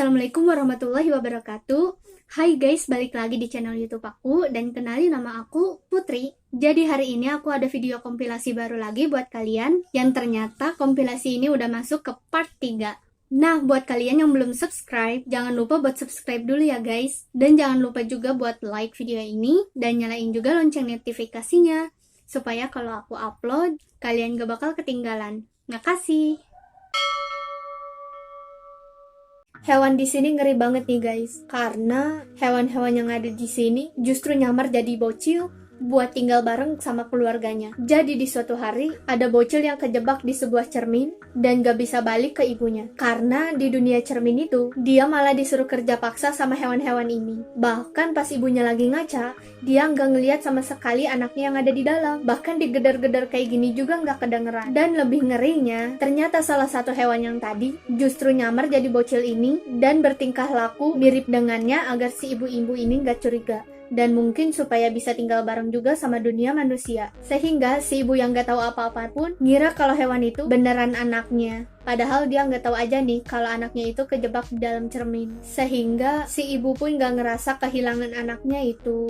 Assalamualaikum warahmatullahi wabarakatuh. Hai guys, balik lagi di channel YouTube aku dan kenalin nama aku Putri. Jadi hari ini aku ada video kompilasi baru lagi buat kalian yang ternyata kompilasi ini udah masuk ke part 3. Nah, buat kalian yang belum subscribe, jangan lupa buat subscribe dulu ya guys. Dan jangan lupa juga buat like video ini dan nyalain juga lonceng notifikasinya supaya kalau aku upload, kalian gak bakal ketinggalan. Makasih. Hewan di sini ngeri banget nih guys, karena hewan-hewan yang ada di sini justru nyamar jadi bocil buat tinggal bareng sama keluarganya. Jadi di suatu hari, ada bocil yang kejebak di sebuah cermin dan gak bisa balik ke ibunya. Karena di dunia cermin itu, dia malah disuruh kerja paksa sama hewan-hewan ini. Bahkan pas ibunya lagi ngaca, dia nggak ngeliat sama sekali anaknya yang ada di dalam. Bahkan digedor-gedor kayak gini juga nggak kedengeran. Dan lebih ngerinya, ternyata salah satu hewan yang tadi justru nyamar jadi bocil ini dan bertingkah laku mirip dengannya agar si ibu-ibu ini nggak curiga. Dan mungkin supaya bisa tinggal bareng juga sama dunia manusia. Sehingga si ibu yang nggak tahu apa-apa pun ngira kalau hewan itu beneran anaknya. Padahal dia nggak tahu aja nih kalau anaknya itu kejebak di dalam cermin. Sehingga si ibu pun nggak ngerasa kehilangan anaknya itu.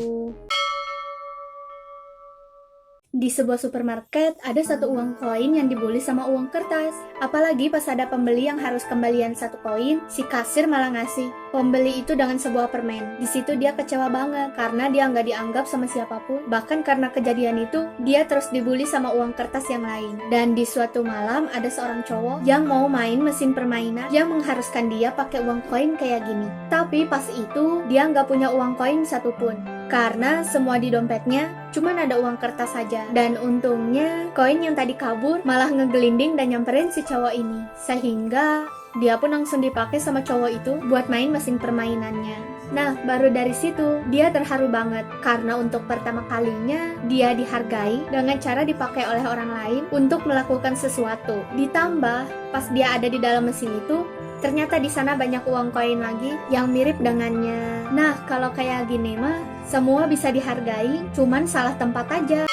Di sebuah supermarket, ada satu uang koin yang dibeli sama uang kertas. Apalagi pas ada pembeli yang harus kembalian satu koin, si kasir malah ngasih pembeli itu dengan sebuah permen. Di situ dia kecewa banget, karena dia nggak dianggap sama siapapun. Bahkan karena kejadian itu, dia terus dibully sama uang kertas yang lain. Dan di suatu malam, ada seorang cowok yang mau main mesin permainan yang mengharuskan dia pakai uang koin kayak gini. Tapi pas itu, dia nggak punya uang koin satupun. Karena semua di dompetnya cuman ada uang kertas saja. Dan untungnya koin yang tadi kabur malah ngegelinding dan nyamperin si cowok ini. Sehingga dia pun langsung dipakai sama cowok itu buat main mesin permainannya. Nah, baru dari situ dia terharu banget karena untuk pertama kalinya dia dihargai dengan cara dipakai oleh orang lain untuk melakukan sesuatu. Ditambah pas dia ada di dalam mesin itu, ternyata di sana banyak uang koin lagi yang mirip dengannya. Nah, kalau kayak gini mah semua bisa dihargai, cuman salah tempat aja.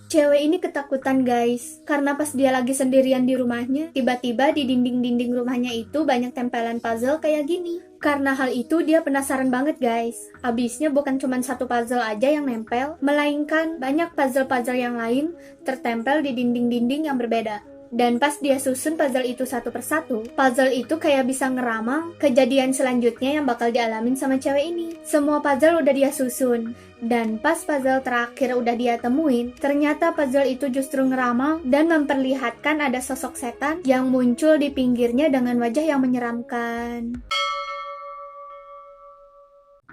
Cewek ini ketakutan guys, karena pas dia lagi sendirian di rumahnya, tiba-tiba di dinding-dinding rumahnya itu banyak tempelan puzzle kayak gini. Karena hal itu dia penasaran banget guys. Abisnya bukan cuma satu puzzle aja yang nempel, melainkan banyak puzzle-puzzle yang lain tertempel di dinding-dinding yang berbeda. Dan pas dia susun puzzle itu satu persatu, puzzle itu kayak bisa ngeramal kejadian selanjutnya yang bakal dialamin sama cewek ini. Semua puzzle udah dia susun, dan pas puzzle terakhir udah dia temuin, ternyata puzzle itu justru ngeramal dan memperlihatkan ada sosok setan yang muncul di pinggirnya dengan wajah yang menyeramkan.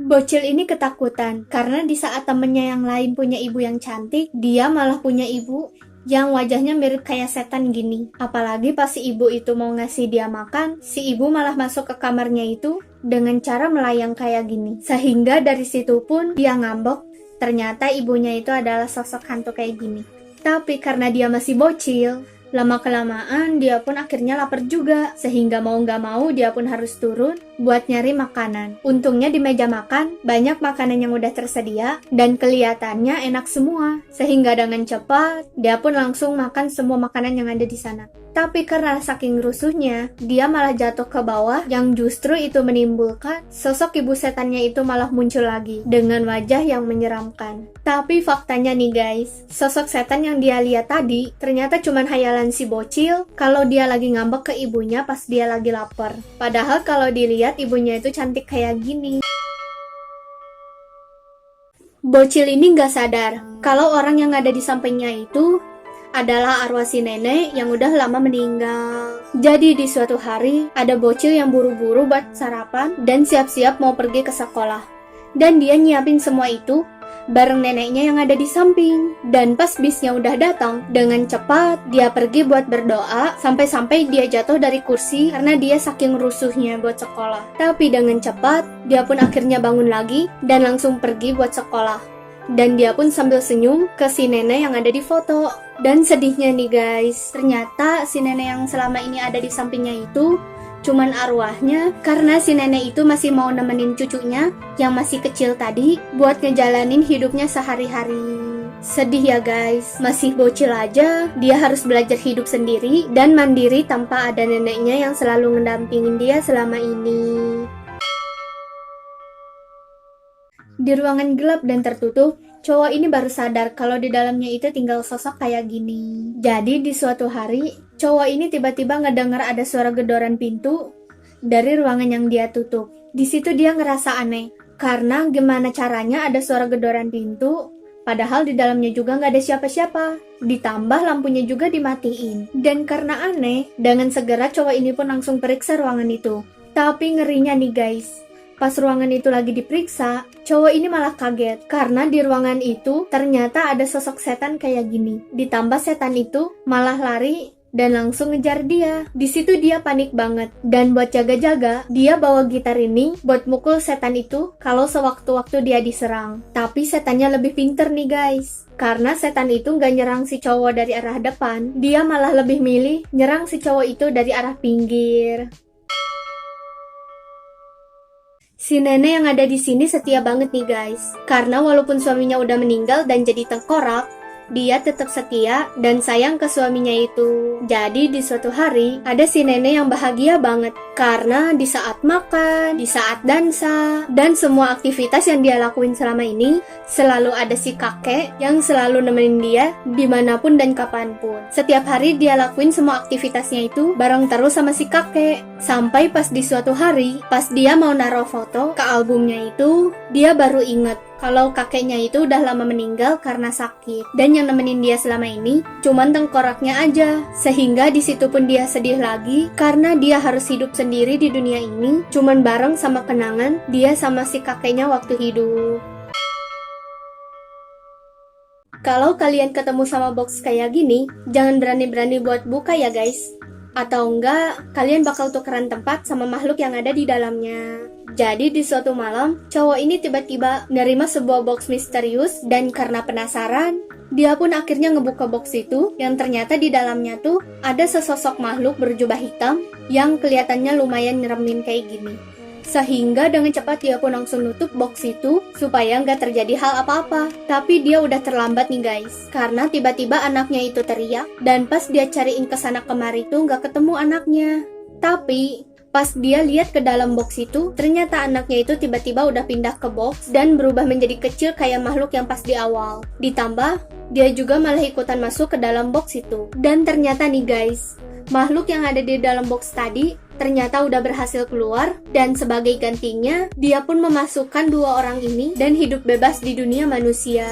Bocil ini ketakutan, karena di saat temennya yang lain punya ibu yang cantik, dia malah punya ibu yang wajahnya mirip kayak setan gini. Apalagi pas si ibu itu mau ngasih dia makan, si ibu malah masuk ke kamarnya itu dengan cara melayang kayak gini. Sehingga dari situ pun dia ngambek, ternyata ibunya itu adalah sosok hantu kayak gini. Tapi karena dia masih bocil, lama-kelamaan dia pun akhirnya lapar juga. Sehingga mau nggak mau dia pun harus turun buat nyari makanan. Untungnya di meja makan banyak makanan yang udah tersedia dan kelihatannya enak semua. Sehingga dengan cepat dia pun langsung makan semua makanan yang ada di sana. Tapi karena saking rusuhnya, dia malah jatuh ke bawah yang justru itu menimbulkan sosok ibu setannya itu malah muncul lagi dengan wajah yang menyeramkan. Tapi faktanya nih guys, sosok setan yang dia lihat tadi ternyata cuman hayalan si bocil kalau dia lagi ngambek ke ibunya pas dia lagi lapar. Padahal kalau dilihat ibunya itu cantik kayak gini. Bocil ini gak sadar kalau orang yang ada di sampingnya itu adalah arwah si nenek yang udah lama meninggal. Jadi di suatu hari, ada bocil yang buru-buru buat sarapan dan siap-siap mau pergi ke sekolah. Dan dia nyiapin semua itu bareng neneknya yang ada di samping. Dan pas bisnya udah datang, dengan cepat dia pergi buat berdoa sampai-sampai dia jatuh dari kursi karena dia saking rusuhnya buat sekolah. Tapi dengan cepat, dia pun akhirnya bangun lagi dan langsung pergi buat sekolah. Dan dia pun sambil senyum ke si nenek yang ada di foto. Dan sedihnya nih guys, ternyata si nenek yang selama ini ada di sampingnya itu cuman arwahnya, karena si nenek itu masih mau nemenin cucunya yang masih kecil tadi buat ngejalanin hidupnya sehari-hari. Sedih ya guys, masih bocil aja, dia harus belajar hidup sendiri dan mandiri tanpa ada neneknya yang selalu ngedampingin dia selama ini. Di ruangan gelap dan tertutup, cowok ini baru sadar kalau di dalamnya itu tinggal sosok kayak gini. Jadi di suatu hari, cowok ini tiba-tiba ngedengar ada suara gedoran pintu dari ruangan yang dia tutup. Di situ dia ngerasa aneh, karena gimana caranya ada suara gedoran pintu, padahal di dalamnya juga nggak ada siapa-siapa. Ditambah lampunya juga dimatiin. Dan karena aneh, dengan segera cowok ini pun langsung periksa ruangan itu. Tapi ngerinya nih guys, pas ruangan itu lagi diperiksa, cowok ini malah kaget. Karena di ruangan itu ternyata ada sosok setan kayak gini. Ditambah setan itu malah lari dan langsung ngejar dia. Di situ dia panik banget. Dan buat jaga-jaga, dia bawa gitar ini buat mukul setan itu kalau sewaktu-waktu dia diserang. Tapi setannya lebih pinter nih guys. Karena setan itu nggak nyerang si cowok dari arah depan, dia malah lebih milih nyerang si cowok itu dari arah pinggir. Si nenek yang ada di sini setia banget nih guys. Karena walaupun suaminya udah meninggal dan jadi tengkorak, dia tetap setia dan sayang ke suaminya itu. Jadi di suatu hari, ada si nenek yang bahagia banget. Karena di saat makan, di saat dansa, dan semua aktivitas yang dia lakuin selama ini, selalu ada si kakek yang selalu nemenin dia dimanapun dan kapanpun. Setiap hari dia lakuin semua aktivitasnya itu bareng terus sama si kakek. Sampai pas di suatu hari, pas dia mau naruh foto ke albumnya itu, dia baru inget kalau kakeknya itu udah lama meninggal karena sakit. Dan yang nemenin dia selama ini cuman tengkoraknya aja. Sehingga di situ pun dia sedih lagi karena dia harus hidup sendiri di dunia ini cuman bareng sama kenangan dia sama si kakeknya waktu hidup. Kalau kalian ketemu sama box kayak gini, jangan berani-berani buat buka ya guys. Atau enggak, kalian bakal tukeran tempat sama makhluk yang ada di dalamnya. Jadi di suatu malam, cowok ini tiba-tiba menerima sebuah box misterius dan karena penasaran, dia pun akhirnya ngebuka box itu yang ternyata di dalamnya tuh ada sesosok makhluk berjubah hitam yang kelihatannya lumayan nyeremin kayak gini. Sehingga dengan cepat dia pun langsung nutup box itu supaya nggak terjadi hal apa-apa. Tapi dia udah terlambat nih guys, karena tiba-tiba anaknya itu teriak dan pas dia cariin kesana kemari tuh nggak ketemu anaknya. Tapi pas dia lihat ke dalam box itu, ternyata anaknya itu tiba-tiba udah pindah ke box dan berubah menjadi kecil kayak makhluk yang pas di awal. Ditambah, dia juga malah ikutan masuk ke dalam box itu. Dan ternyata nih guys, makhluk yang ada di dalam box tadi ternyata udah berhasil keluar dan sebagai gantinya, dia pun memasukkan dua orang ini dan hidup bebas di dunia manusia.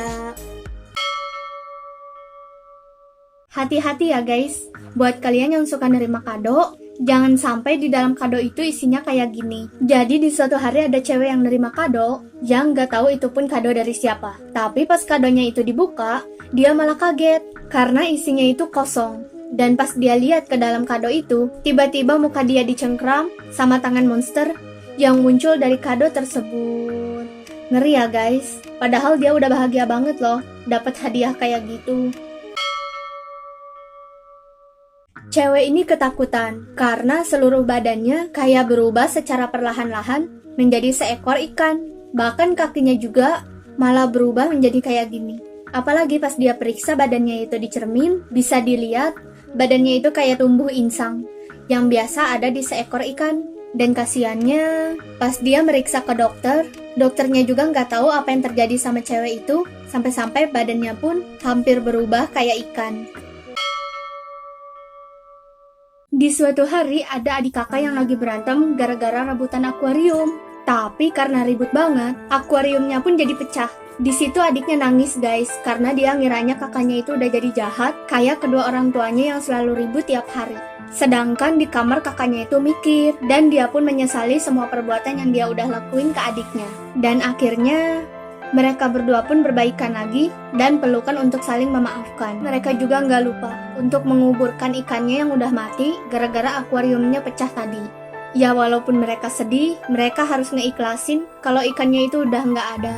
Hati-hati ya guys, buat kalian yang suka nerima kado, jangan sampai di dalam kado itu isinya kayak gini. Jadi di suatu hari ada cewek yang nerima kado, yang gak tahu itu pun kado dari siapa. Tapi pas kadonya itu dibuka, dia malah kaget, karena isinya itu kosong. Dan pas dia lihat ke dalam kado itu, tiba-tiba muka dia dicengkram sama tangan monster yang muncul dari kado tersebut. Ngeri ya guys, padahal dia udah bahagia banget loh, dapat hadiah kayak gitu. Cewek ini ketakutan karena seluruh badannya kayak berubah secara perlahan-lahan menjadi seekor ikan. Bahkan kakinya juga malah berubah menjadi kayak gini. Apalagi pas dia periksa badannya itu di cermin, bisa dilihat badannya itu kayak tumbuh insang yang biasa ada di seekor ikan. Dan kasihannya, pas dia meriksa ke dokter, dokternya juga nggak tahu apa yang terjadi sama cewek itu, sampai-sampai badannya pun hampir berubah kayak ikan. Di suatu hari ada adik kakak yang lagi berantem gara-gara rebutan akuarium. Tapi karena ribut banget, akuariumnya pun jadi pecah. Di situ adiknya nangis guys, karena dia ngiranya kakaknya itu udah jadi jahat, kayak kedua orang tuanya yang selalu ribut tiap hari. Sedangkan di kamar kakaknya itu mikir, dan dia pun menyesali semua perbuatan yang dia udah lakuin ke adiknya. Dan akhirnya, mereka berdua pun berbaikan lagi, dan pelukan untuk saling memaafkan. Mereka juga nggak lupa untuk menguburkan ikannya yang udah mati, gara-gara akuariumnya pecah tadi. Ya walaupun mereka sedih, mereka harus ngeikhlasin kalau ikannya itu udah nggak ada.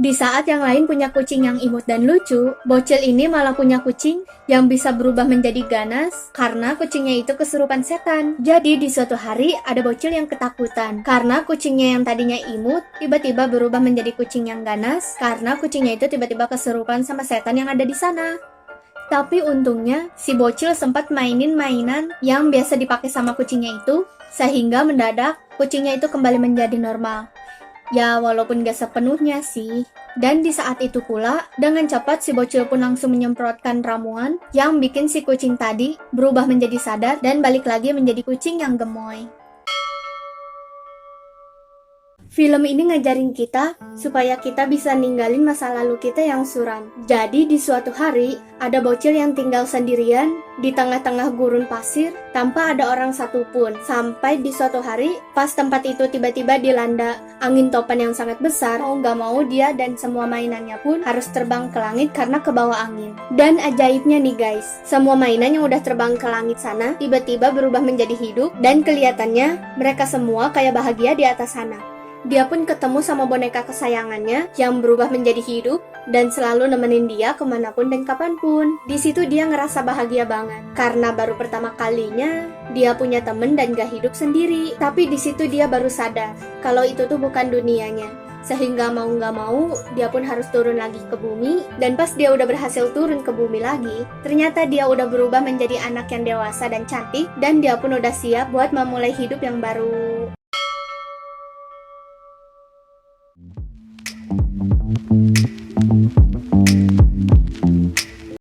Di saat yang lain punya kucing yang imut dan lucu, bocil ini malah punya kucing yang bisa berubah menjadi ganas karena kucingnya itu kesurupan setan. Jadi di suatu hari ada bocil yang ketakutan karena kucingnya yang tadinya imut tiba-tiba berubah menjadi kucing yang ganas karena kucingnya itu tiba-tiba kesurupan sama setan yang ada di sana. Tapi untungnya si bocil sempat mainin mainan yang biasa dipakai sama kucingnya itu sehingga mendadak kucingnya itu kembali menjadi normal. Ya, walaupun gak sepenuhnya sih. Dan di saat itu pula, dengan cepat si bocil pun langsung menyemprotkan ramuan yang bikin si kucing tadi berubah menjadi sadar dan balik lagi menjadi kucing yang gemoy. Film ini ngajarin kita supaya kita bisa ninggalin masa lalu kita yang suram. Jadi di suatu hari, ada bocil yang tinggal sendirian di tengah-tengah gurun pasir tanpa ada orang satupun. Sampai di suatu hari, pas tempat itu tiba-tiba dilanda angin topan yang sangat besar, mau gak mau dia dan semua mainannya pun harus terbang ke langit karena kebawa angin. Dan ajaibnya nih guys, semua mainan yang udah terbang ke langit sana tiba-tiba berubah menjadi hidup dan kelihatannya mereka semua kayak bahagia di atas sana. Dia pun ketemu sama boneka kesayangannya yang berubah menjadi hidup dan selalu nemenin dia kemanapun dan kapanpun. Di situ dia ngerasa bahagia banget karena baru pertama kalinya dia punya temen dan gak hidup sendiri. Tapi di situ dia baru sadar kalau itu tuh bukan dunianya. Sehingga mau gak mau dia pun harus turun lagi ke bumi. Dan pas dia udah berhasil turun ke bumi lagi, ternyata dia udah berubah menjadi anak yang dewasa dan cantik. Dan dia pun udah siap buat memulai hidup yang baru.